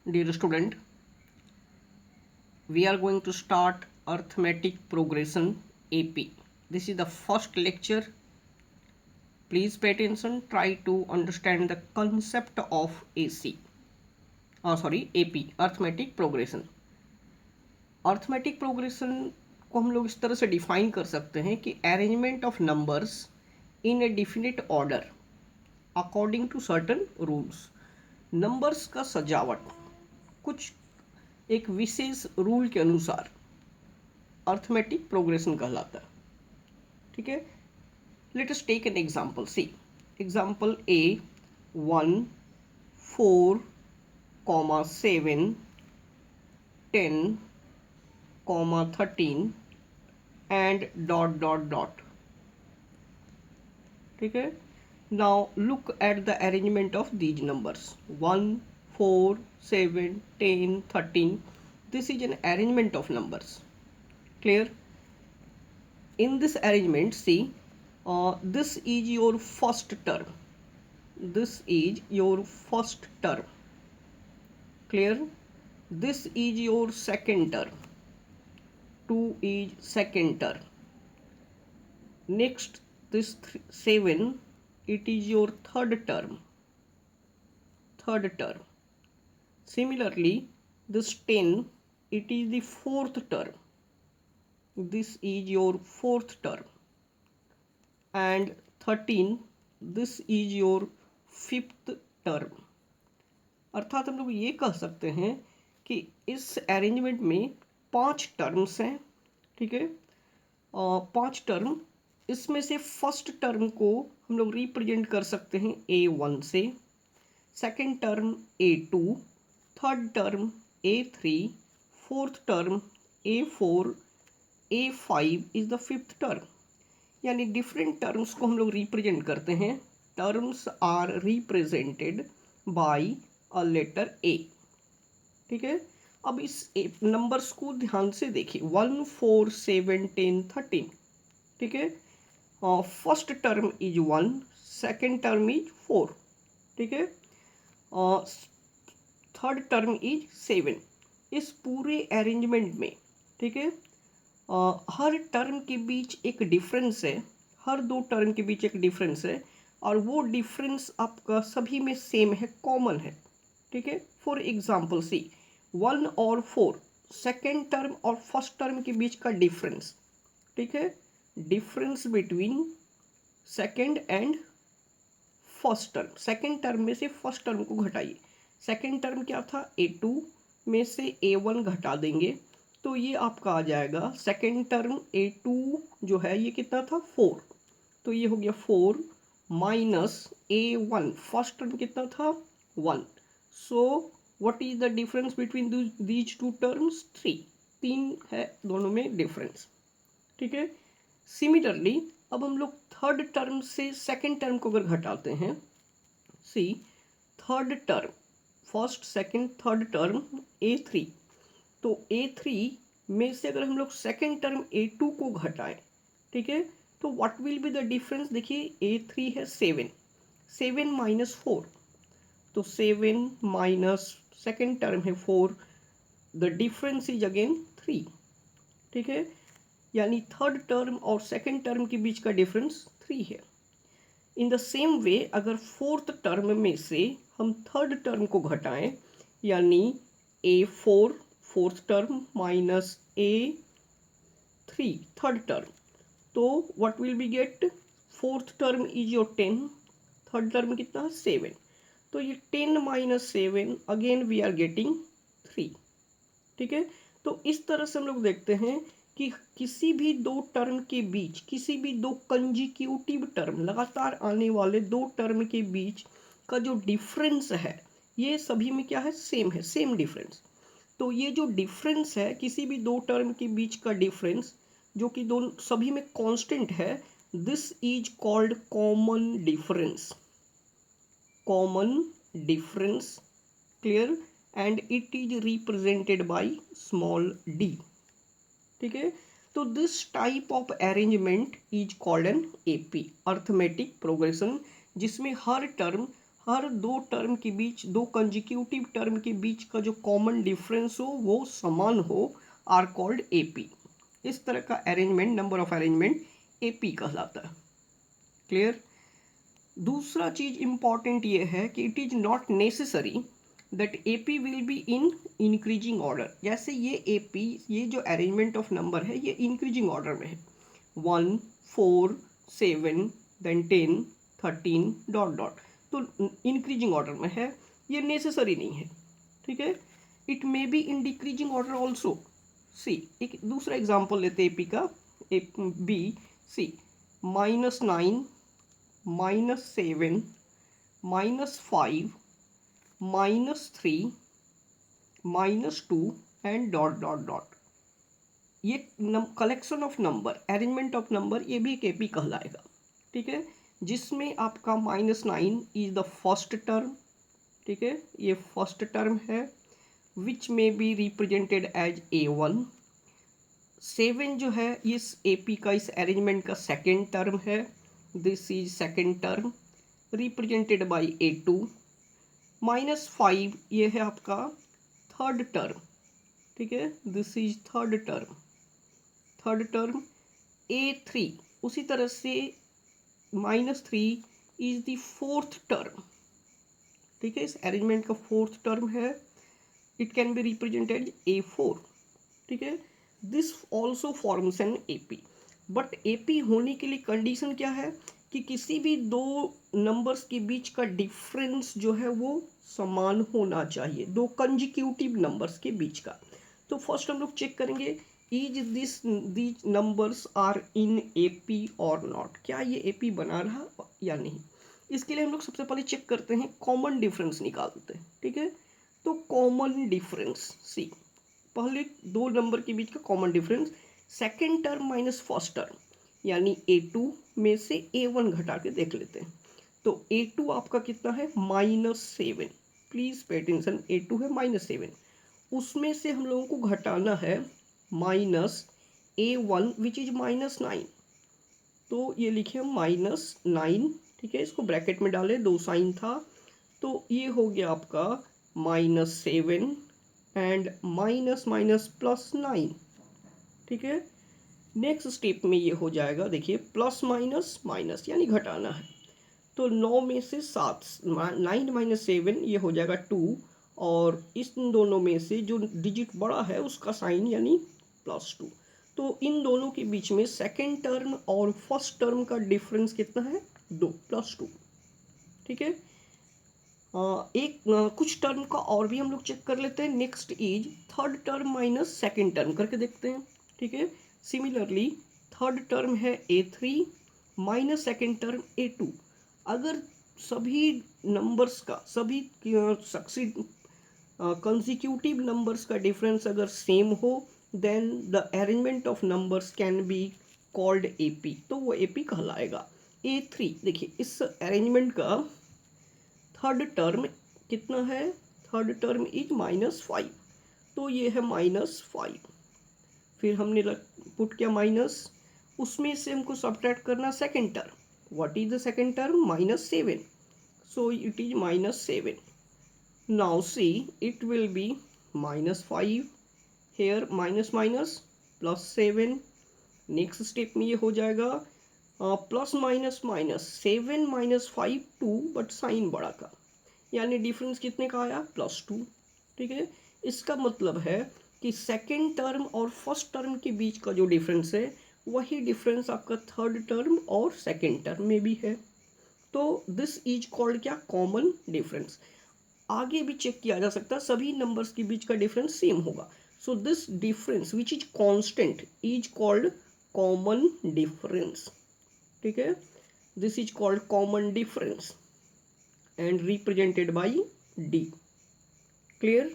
Dear student, we are going to start arithmetic progression AP. This is the first lecture. Please pay attention. Try to understand the concept of AP, arithmetic progression. Arithmetic progression को हम लोग इस तरह से define कर सकते हैं कि arrangement of numbers in a definite order according to certain rules. Numbers का सजावट कुछ एक विशेष रूल के अनुसार अर्थमेटिक प्रोग्रेशन कहलाता है. ठीक है, let us take an example. See example a 1 4 7 10 13 and dot dot dot. ठीक है, now look at the arrangement of these numbers 1 4 7 10 13. This is an arrangement of numbers. Clear? In this arrangement, see, this is your first term. This is your first term. Clear? This is your second term. 2 is second term. Next, this 7, it is your third term. Third term. Similarly, this 10, it is the fourth term. This is your fourth term. And 13, this is your fifth term. अर्थात हम लोग ये कह सकते हैं कि इस arrangement में 5 टर्म्स हैं. ठीक है, 5 टर्म. इसमें से फर्स्ट टर्म को हम लोग रिप्रेजेंट कर सकते हैं A1 से, second term A2, third term A3, fourth term A4, A5 is the fifth term. यानी डिफरेंट टर्म्स को हम लोग रिप्रेजेंट करते हैं. Terms are represented by a letter A. ठीक है, अब इस नंबर्स को ध्यान से देखिए. 1 4 7 10 13. ठीक है, first term is 1, second term is 4. ठीक है, थर्ड टर्म इज 7. इस पूरे अरेंजमेंट में, ठीक है, हर टर्म के बीच एक डिफरेंस है. हर दो टर्म के बीच एक डिफरेंस है और वो डिफरेंस आपका सभी में सेम है, कॉमन है. ठीक है, फॉर एग्जांपल सी 1 और 4 सेकेंड टर्म और फर्स्ट टर्म के बीच का डिफरेंस. ठीक है, difference between second and first term. Second term में से फर्स्ट टर्म को घटाइए. सेकेंड टर्म क्या था, A2 में से A1 घटा देंगे तो ये आपका आ जाएगा सेकेंड टर्म A2 जो है ये कितना था 4. तो ये हो गया 4 माइनस A1 फर्स्ट टर्म कितना था 1. So what is the difference between these two terms 3. 3 है दोनों में डिफरेंस. ठीक है, सिमिलरली अब हम लोग थर्ड टर्म से सेकेंड टर्म को अगर घटाते हैं, see third term first second third term A3. तो A3 में से अगर हम लोग सेकेंड टर्म A2 को घटाएं, ठीक है, तो what will be the difference. देखिए A3 है 7, 7 माइनस 4. तो 7 माइनस सेकेंड टर्म है 4, द डिफरेंस इज अगेन 3. ठीक है, यानी थर्ड टर्म और सेकेंड टर्म के बीच का डिफरेंस 3 है. इन द सेम वे अगर फोर्थ टर्म में से हम थर्ड टर्म को घटाएं, यानी A4 fourth term minus A3 third term, तो what will be get. Fourth term is your 10, third term कितना 7. तो ये 10 माइनस 7 अगेन वी आर गेटिंग 3. ठीक है, तो इस तरह से हम लोग देखते हैं कि किसी भी दो टर्म के बीच, किसी भी दो कंजिक्यूटिव टर्म लगातार आने वाले दो टर्म के बीच का जो डिफरेंस है ये सभी में क्या है, सेम है, सेम डिफरेंस. तो ये जो डिफरेंस है किसी भी दो टर्म के बीच का डिफरेंस जो कि दोनों सभी में कांस्टेंट है, this is called common difference. Common difference. Clear? And it is represented by small d. ठीक है, तो this type of arrangement is called an AP arithmetic progression, जिसमें हर टर्म हर दो टर्म के बीच, दो कंजिक्यूटिव टर्म के बीच का जो कॉमन डिफरेंस हो वो समान हो, आर कॉल्ड एपी। इस तरह का arrangement, number of arrangement AP कहलाता है। क्लियर। दूसरा चीज इंपॉर्टेंट ये है कि it is not necessary that AP will be in increasing order. जैसे ये एपी, ये जो अरेंजमेंट ऑफ नंबर है ये इंक्रीजिंग ऑर्डर में है, 1 4 7 देन 10 13 डॉट डॉट, तो इंक्रीजिंग ऑर्डर में है, ये नेसेसरी नहीं है। ठीक है। It may be in decreasing order also. See, एक दूसरा एग्जाम्पल लेते हैं एपी का। A B C, -9 -7 -5 -3 -2 and dot dot dot. ये collection of number, arrangement of number, ये भी एक एपी कहलाएगा। ठीक है। जिसमें आपका -9 इज द फर्स्ट टर्म। ठीक है, ये फर्स्ट टर्म है विच में बी रिप्रेजेंटेड एज A1। 7 जो है इस एपी का, इस अरेंजमेंट का सेकेंड टर्म है, this is second term represented by A2। -5 ये है आपका थर्ड टर्म। ठीक है, this is third term, third term. A3 उसी तरह से -3 इज द फोर्थ टर्म। ठीक है, इस अरेंजमेंट का फोर्थ टर्म है, it can be represented A4। ठीक है, this also forms an AP. But AP होने के लिए कंडीशन क्या है कि किसी भी दो नंबर्स के बीच का डिफरेंस जो है वो समान होना चाहिए, दो कंजिक्यूटिव नंबर्स के बीच का। तो फर्स्ट हम लोग चेक करेंगे is these numbers are in AP और नॉट, क्या ये एपी बना रहा या नहीं। इसके लिए हम लोग सबसे पहले चेक करते हैं, कॉमन डिफरेंस निकालते हैं। ठीक है, तो कॉमन डिफरेंस सी, पहले दो नंबर के बीच का common difference, second term minus first term, यानी A2 में से A1 घटा के देख लेते हैं। तो A2 आपका कितना है, -7। प्लीज पे अटेंशन, A2 है -7, उसमें से हम लोगों को घटाना है -A1 विच इज -9। तो ये लिखे -9। ठीक है, इसको ब्रैकेट में डालें, दो साइन था, तो ये हो गया आपका -7 एंड -9। ठीक है, नेक्स्ट स्टेप में ये हो जाएगा, देखिए प्लस माइनस माइनस यानी घटाना है। तो 9 में से 7, 9 - 7 ये हो जाएगा 2, और इस दोनों में से जो डिजिट बड़ा है उसका साइन यानी +2। तो इन दोनों के बीच में सेकेंड टर्म और फर्स्ट टर्म का डिफरेंस कितना है, 2 +2। ठीक है, कुछ टर्म का और भी हम लोग चेक कर लेते हैं। Next is third term minus second term करके देखते हैं। ठीक है, सिमिलरली थर्ड टर्म है A3 minus second term A2। अगर सभी नंबर्स का, सभी सक्सीड कंसिक्यूटिव नंबर्स का डिफरेंस अगर सेम हो, then the arrangement of numbers can be called AP, तो वो AP कहलाएगा। A3 देखिए, इस अरेंजमेंट का थर्ड टर्म कितना है, थर्ड टर्म इज -5, तो ये है -5। फिर हमने पुट किया माइनस, उसमें से हमको सब्ट्रैक्ट करना second term. What is the second term, -7, so it is -7। Now see, it will be -5 here, minus minus +7। Next step में ये हो जाएगा plus minus minus 7 - 5 2, but sign बड़ा का, यानी डिफरेंस कितने का आया, +2। ठीक है, इसका मतलब है कि सेकेंड टर्म और फर्स्ट टर्म के बीच का जो डिफरेंस है वही डिफरेंस आपका थर्ड टर्म और सेकेंड टर्म में भी है। तो दिस इज कॉल्ड क्या, कॉमन डिफरेंस। आगे भी चेक किया जा सकता है, सभी नंबर्स के बीच का डिफरेंस सेम होगा। So this difference which is constant is called common difference. ठीक है, this is called common difference and represented by D. Clear?